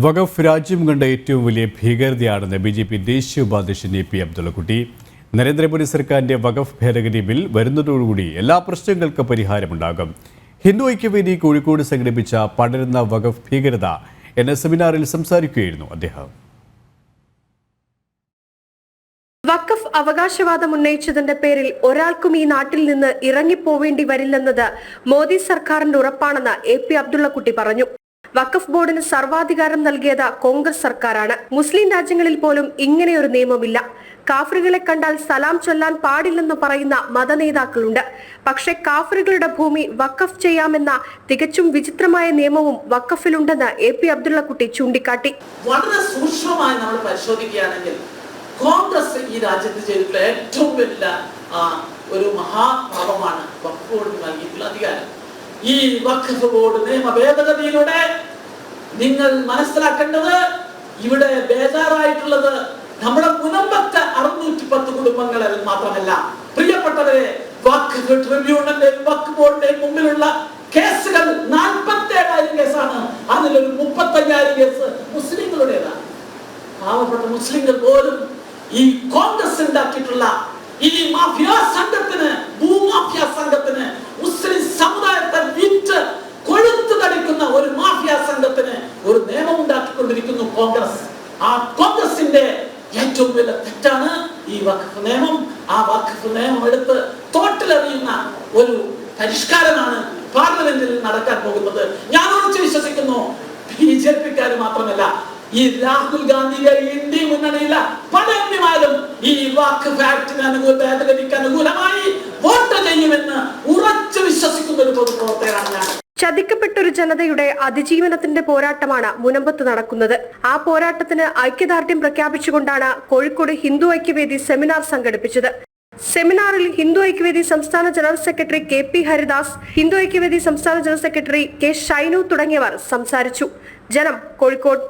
വഖഫ് രാജ്യം കണ്ട ഏറ്റവും വലിയ ഭീകരതയാണെന്ന് BJP ദേശീയ ഉപാധ്യക്ഷൻ AP അബ്ദുള്ളക്കുട്ടി. നരേന്ദ്രമോദി സർക്കാരിന്റെ വഖഫ് ഭേദഗതി ബിൽ വരുന്നതോടുകൂടി എല്ലാ പ്രശ്നങ്ങൾക്കും പരിഹാരമുണ്ടാകും. ഹിന്ദു ഐക്യവേദി കോഴിക്കോട് സംഘടിപ്പിച്ച പടരുന്ന വഖഫ് ഭീകരത എന്ന സെമിനാറിൽ സംസാരിക്കുകയായിരുന്നു അദ്ദേഹം. വഖഫ് അവകാശവാദം ഉന്നയിച്ചതിന്റെ പേരിൽ ഒരാൾക്കും ഈ നാട്ടിൽ നിന്ന് ഇറങ്ങിപ്പോവേണ്ടി വരില്ലെന്നത് മോദി സർക്കാരിന്റെ ഉറപ്പാണെന്ന് AP അബ്ദുള്ളക്കുട്ടി പറഞ്ഞു. വഖഫ് ബോർഡിന് സർവാധികാരം നൽകിയത് കോൺഗ്രസ് സർക്കാരാണ്. മുസ്ലിം രാജ്യങ്ങളിൽ പോലും ഇങ്ങനെയൊരു നിയമമില്ല. കാഫറുകളെ കണ്ടാൽ സലാം ചൊല്ലാൻ പാടില്ലെന്ന് പറയുന്ന മതനേതാക്കളുണ്ട്. പക്ഷേ കാഫറുകളുടെ ഭൂമി വഖഫ് ചെയ്യാമെന്ന തികച്ചും വിചിത്രമായ നിയമവും വഖഫിലുണ്ടെന്ന് AP അബ്ദുള്ളക്കുട്ടി ചൂണ്ടിക്കാട്ടി. വളരെ സൂക്ഷ്മമായി നമ്മൾ പരിശോധിക്കുകയാണെങ്കിൽ കോൺഗ്രസ് ഈ രാജ്യത്ത് ചെയ്തിട്ടുള്ള ഏറ്റവും വലിയ ഒരു മഹാപാപമാണ് വഖഫ് ബോർഡിന് നൽകിയിട്ടുള്ള അധികാരം. ഈ വഖഫ് ബോർഡ് നിയമ ഭേദഗതിയിലൂടെ നിങ്ങൾ മനസ്സിലാക്കേണ്ടത് ഇവിടെ ബേജാറായിട്ടുള്ളത് നമ്മുടെ മുൻപത്തെ 610 കുടുംബങ്ങളിൽ മാത്രമല്ല. പ്രിയപ്പെട്ടവരെ, വഖഫ് ട്രിബ്യൂണലിന്റെയും വഖഫ് ബോർഡിന്റെയും മുമ്പിലുള്ള കേസുകൾ 47,000 കേസാണ്. അതിലൊരു 35,000 കേസ് മുസ്ലിങ്ങളുടേതാണ്. പാവപ്പെട്ട മുസ്ലിങ്ങൾ പോലും ഈ കോൺഗ്രസ് ഉണ്ടാക്കിയിട്ടുള്ള ഈ മാഫിയ സംഘത്തിന്, ഭൂമാഫിയ സംഘത്തിന്, മുസ്ലിം സമുദായത്തെ വിറ്റ് കൊഴുത്തു തടിക്കുന്ന ഒരു മാഫിയ സംഘത്തിന് ഒരു നിയമം ഉണ്ടാക്കിക്കൊണ്ടിരിക്കുന്നു കോൺഗ്രസ്. ആ കോൺഗ്രസിന്റെ ഏറ്റവും വലിയ തെറ്റാണ് ഈ വഖഫ് നിയമം. ആ വഖഫ് നിയമം എടുത്ത് തോട്ടിലെറിയുന്ന ഒരു പരിഷ്കാരമാണ് പാർലമെന്റിൽ നടക്കാൻ പോകുന്നത്. ഞാൻ ഉറച്ചു വിശ്വസിക്കുന്നു, BJP-ക്കാർ മാത്രമല്ല, ഈ രാഹുൽ ഗാന്ധിയുടെ ഇന്ത്യ മുന്നണിയിലെ പല എംപിമാരും ഈ വഖഫ് ആക്ടിന് ഭേദഗതിക്ക് അനുകൂലമായി വോട്ട് ചെയ്യുമെന്ന് ഉറച്ചു വിശ്വസിക്കുന്ന ഒരു പൊതുപ്രവർത്തകനാണ് ഞാൻ. ചതിക്കപ്പെട്ടൊരു ജനതയുടെ അതിജീവനത്തിന്റെ പോരാട്ടമാണ് മുനമ്പത്ത് നടക്കുന്നത്. ആ പോരാട്ടത്തിന് ഐക്യദാർഢ്യം പ്രഖ്യാപിച്ചുകൊണ്ടാണ് കോഴിക്കോട് ഹിന്ദു ഐക്യവേദി സെമിനാർ സംഘടിപ്പിച്ചത്. സെമിനാറിൽ ഹിന്ദു ഐക്യവേദി സംസ്ഥാന general secretary KP Haridas, Hindu Aikyavedi സംസ്ഥാന ജനറൽ സെക്രട്ടറി K ഷൈനു തുടങ്ങിയവർ സംസാരിച്ചു. ജനം, കോഴിക്കോട്.